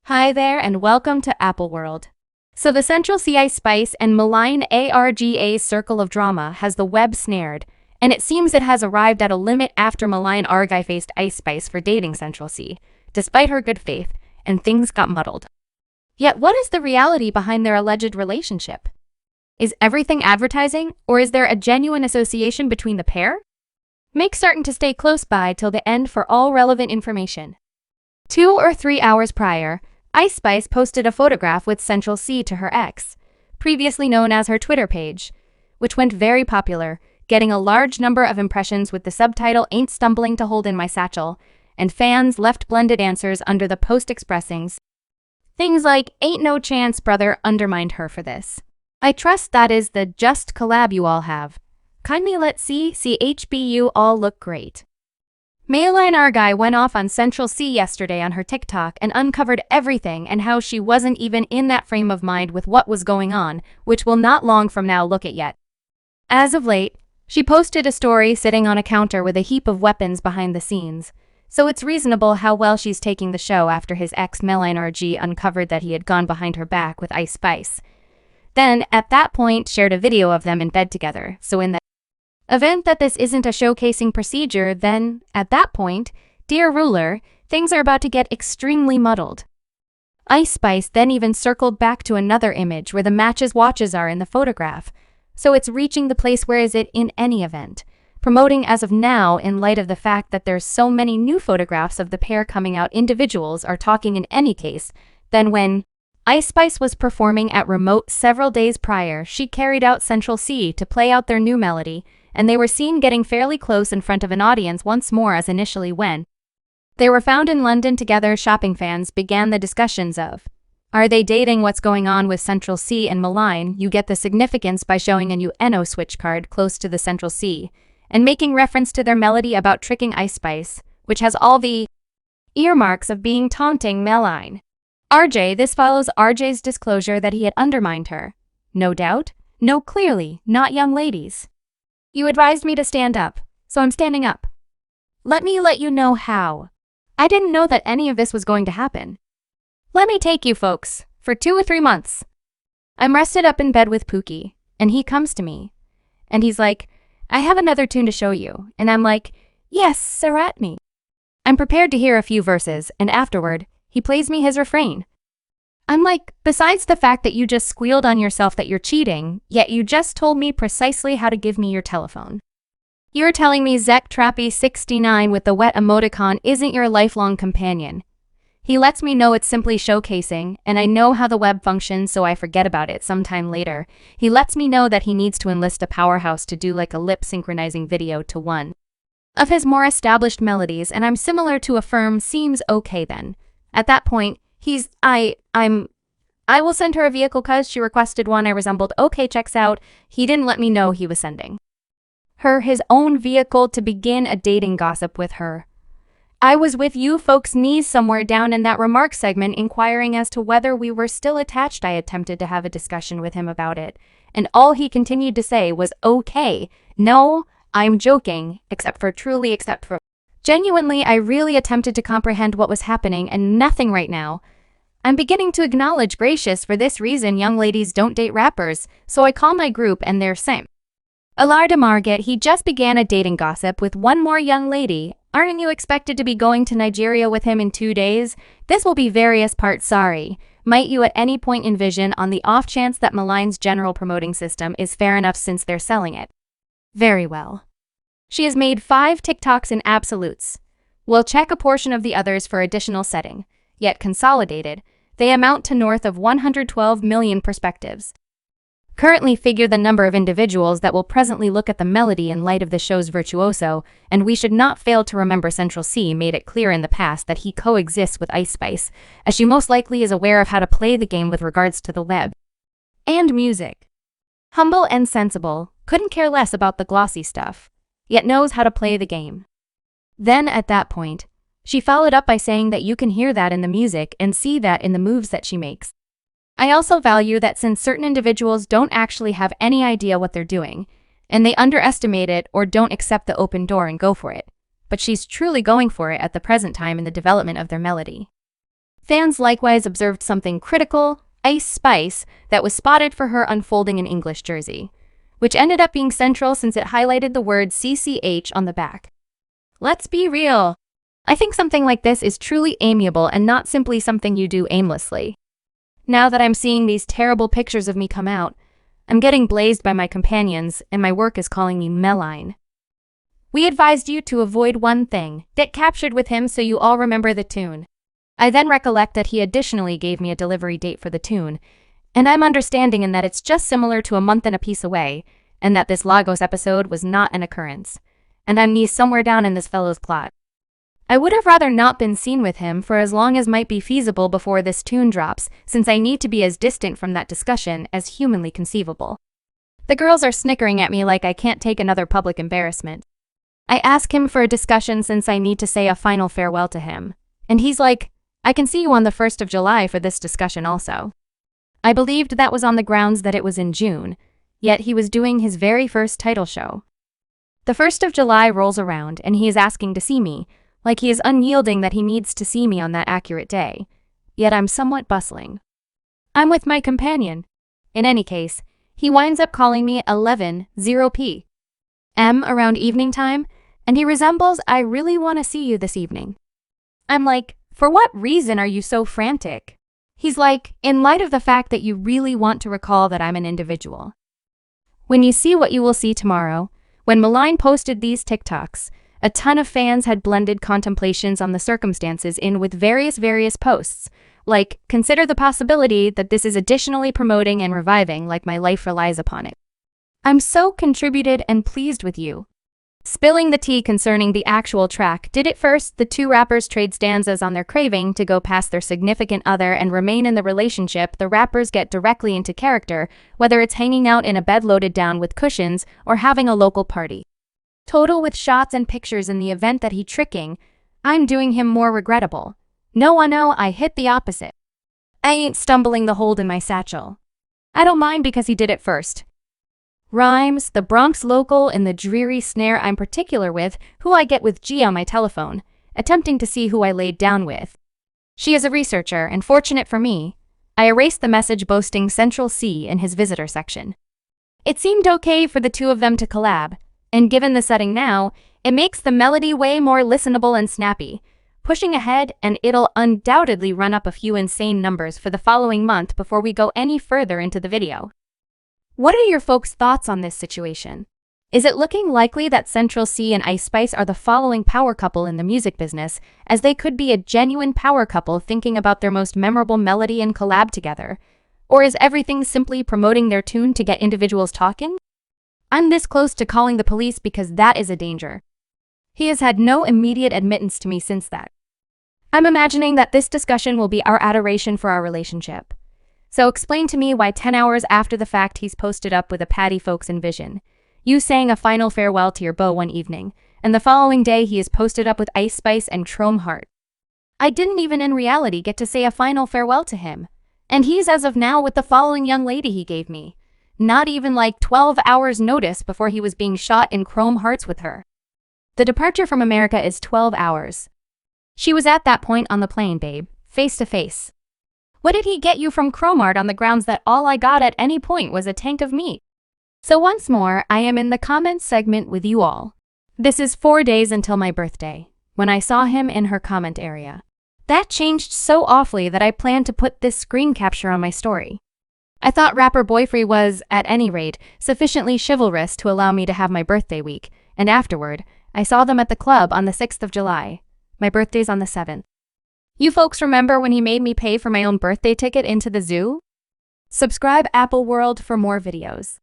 Hi there and welcome to Apple World. So the Central Cee Spice and Madeline Argy circle of drama has the web snared, and it seems it has arrived at a limit after Madeline Argy faced Ice Spice for Dating Central Cee, despite her good faith, and things got muddled. Yet what is the reality behind their alleged relationship? Is everything advertising, or is there a genuine association between the pair? Make certain to stay close by till the end for all relevant information. 2 or 3 hours prior, Ice Spice posted a photograph with Central Cee to her ex, previously known as her Twitter page, which went very popular, getting a large number of impressions with the subtitle "Ain't Stumbling to Hold in My Satchel," and fans left blended answers under the post expressing things like "Ain't no chance brother undermined her for this. I trust that is the just collab you all have. Kindly let CHBU all look great." Madeline Argy went off on Central Cee yesterday on her TikTok and uncovered everything and how she wasn't even in that frame of mind with what was going on, which we'll not long from now look at yet. As of late, she posted a story sitting on a counter with a heap of weapons behind the scenes, so it's reasonable how well she's taking the show after his ex Madeline Argy uncovered that he had gone behind her back with Ice Spice. Then, at that point, shared a video of them in bed together, so in the event that this isn't a showcasing procedure, then, at that point, dear ruler, things are about to get extremely muddled. Ice Spice then even circled back to another image where the match's watches are in the photograph, so it's reaching the place where is it in any event, promoting as of now in light of the fact that there's so many new photographs of the pair coming out. Individuals are talking in any case. Then when Ice Spice was performing at Remote several days prior, she carried out Central Cee to play out their new melody, and they were seen getting fairly close in front of an audience once more as initially when they were found in London together. Shopping fans began the discussions of, are they dating? What's going on with Central Cee and Madeline? You get the significance by showing a new NO switch card close to the Central Cee, and making reference to their melody about tricking Ice Spice, which has all the earmarks of being taunting Madeline Argy. This follows Argy's disclosure that he had undermined her. No doubt? No, clearly, not, young ladies. You advised me to stand up, so I'm standing up. Let me let you know how. I didn't know that any of this was going to happen. Let me take you folks, for 2 or 3 months. I'm rested up in bed with Pookie, and he comes to me, and he's like, I have another tune to show you, and I'm like, yes, sir, at me. I'm prepared to hear a few verses, and afterward, he plays me his refrain. I'm like, besides the fact that you just squealed on yourself that you're cheating, yet you just told me precisely how to give me your telephone. You're telling me Zek Trappy 69 with the wet emoticon isn't your lifelong companion. He lets me know it's simply showcasing, and I know how the web functions, so I forget about it sometime later. He lets me know that he needs to enlist a powerhouse to do like a lip synchronizing video to one of his more established melodies, and I'm similar to a firm seems okay then. At that point, I will send her a vehicle cause she requested one. I resembled okay, checks out. He didn't let me know he was sending her his own vehicle to begin a dating gossip with her. I was with you folks' knees somewhere down in that remark segment inquiring as to whether we were still attached. I attempted to have a discussion with him about it, and all he continued to say was okay, no, I'm joking, except for genuinely, I really attempted to comprehend what was happening and nothing right now. I'm beginning to acknowledge gracious for this reason young ladies don't date rappers, so I call my group and they're same. Alarda Marget, he just began a dating gossip with one more young lady. Aren't you expected to be going to Nigeria with him in 2 days? This will be various parts sorry. Might you at any point envision on the off chance that Madeline's general promoting system is fair enough since they're selling it? Very well. She has made 5 TikToks in absolutes. We'll check a portion of the others for additional setting. Yet consolidated, they amount to north of 112 million perspectives. Currently figure the number of individuals that will presently look at the melody in light of the show's virtuoso, and we should not fail to remember Central Cee made it clear in the past that he coexists with Ice Spice, as she most likely is aware of how to play the game with regards to the web and music. Humble and sensible, couldn't care less about the glossy stuff, yet knows how to play the game. Then at that point, she followed up by saying that you can hear that in the music and see that in the moves that she makes. I also value that since certain individuals don't actually have any idea what they're doing, and they underestimate it or don't accept the open door and go for it, but she's truly going for it at the present time in the development of their melody. Fans likewise observed something critical, Ice Spice, that was spotted for her unfolding an English jersey, which ended up being central since it highlighted the word CCH on the back. Let's be real. I think something like this is truly amiable and not simply something you do aimlessly. Now that I'm seeing these terrible pictures of me come out, I'm getting blazed by my companions and my work is calling me Madeline. We advised you to avoid one thing, get captured with him so you all remember the tune. I then recollect that he additionally gave me a delivery date for the tune, and I'm understanding in that it's just similar to a month and a piece away, and that this Lagos episode was not an occurrence, and I'm knee somewhere down in this fellow's plot. I would have rather not been seen with him for as long as might be feasible before this tune drops, since I need to be as distant from that discussion as humanly conceivable. The girls are snickering at me like I can't take another public embarrassment. I ask him for a discussion since I need to say a final farewell to him, and he's like, I can see you on the 1st of July for this discussion also. I believed that was on the grounds that it was in June, yet he was doing his very first title show. The 1st of July rolls around and he is asking to see me, like he is unyielding that he needs to see me on that accurate day, yet I'm somewhat bustling. I'm with my companion. In any case, he winds up calling me 11:0 p.m. around evening time, and he resembles I really want to see you this evening. I'm like, for what reason are you so frantic? He's like, in light of the fact that you really want to recall that I'm an individual. When you see what you will see tomorrow, when Madeline posted these TikToks, a ton of fans had blended contemplations on the circumstances in with various posts, like, consider the possibility that this is additionally promoting and reviving like my life relies upon it. I'm so contributed and pleased with you. Spilling the tea concerning the actual track, did it first the two rappers trade stanzas on their craving to go past their significant other and remain in the relationship? The rappers get directly into character, whether it's hanging out in a bed loaded down with cushions or having a local party. Total with shots and pictures in the event that he tricking, I'm doing him more regrettable. No, I hit the opposite. I ain't stumbling the hold in my satchel. I don't mind because he did it first. Rhymes, the Bronx local in the dreary snare I'm particular with, who I get with G on my telephone, attempting to see who I laid down with. She is a researcher, and fortunate for me, I erased the message boasting Central Cee in his visitor section. It seemed okay for the two of them to collab, and given the setting now, it makes the melody way more listenable and snappy, pushing ahead, and it'll undoubtedly run up a few insane numbers for the following month before we go any further into the video. What are your folks' thoughts on this situation? Is it looking likely that Central Cee and Ice Spice are the following power couple in the music business, as they could be a genuine power couple thinking about their most memorable melody and collab together? Or is everything simply promoting their tune to get individuals talking? I'm this close to calling the police because that is a danger. He has had no immediate admittance to me since that. I'm imagining that this discussion will be our adoration for our relationship. So explain to me why 10 hours after the fact he's posted up with a Patty folks envision, you saying a final farewell to your beau one evening, and the following day he is posted up with Ice Spice and Trome Heart. I didn't even in reality get to say a final farewell to him, and he's as of now with the following young lady he gave me. Not even like 12 hours notice before he was being shot in Chrome Hearts with her. The departure from America is 12 hours. She was at that point on the plane, babe, face to face. What did he get you from Chrome Heart on the grounds that all I got at any point was a tank of meat? So once more, I am in the comments segment with you all. This is 4 days until my birthday, when I saw him in her comment area. That changed so awfully that I planned to put this screen capture on my story. I thought rapper Boyfriend was, at any rate, sufficiently chivalrous to allow me to have my birthday week, and afterward, I saw them at the club on the 6th of July. My birthday's on the 7th. You folks remember when he made me pay for my own birthday ticket into the zoo? Subscribe Apple World for more videos.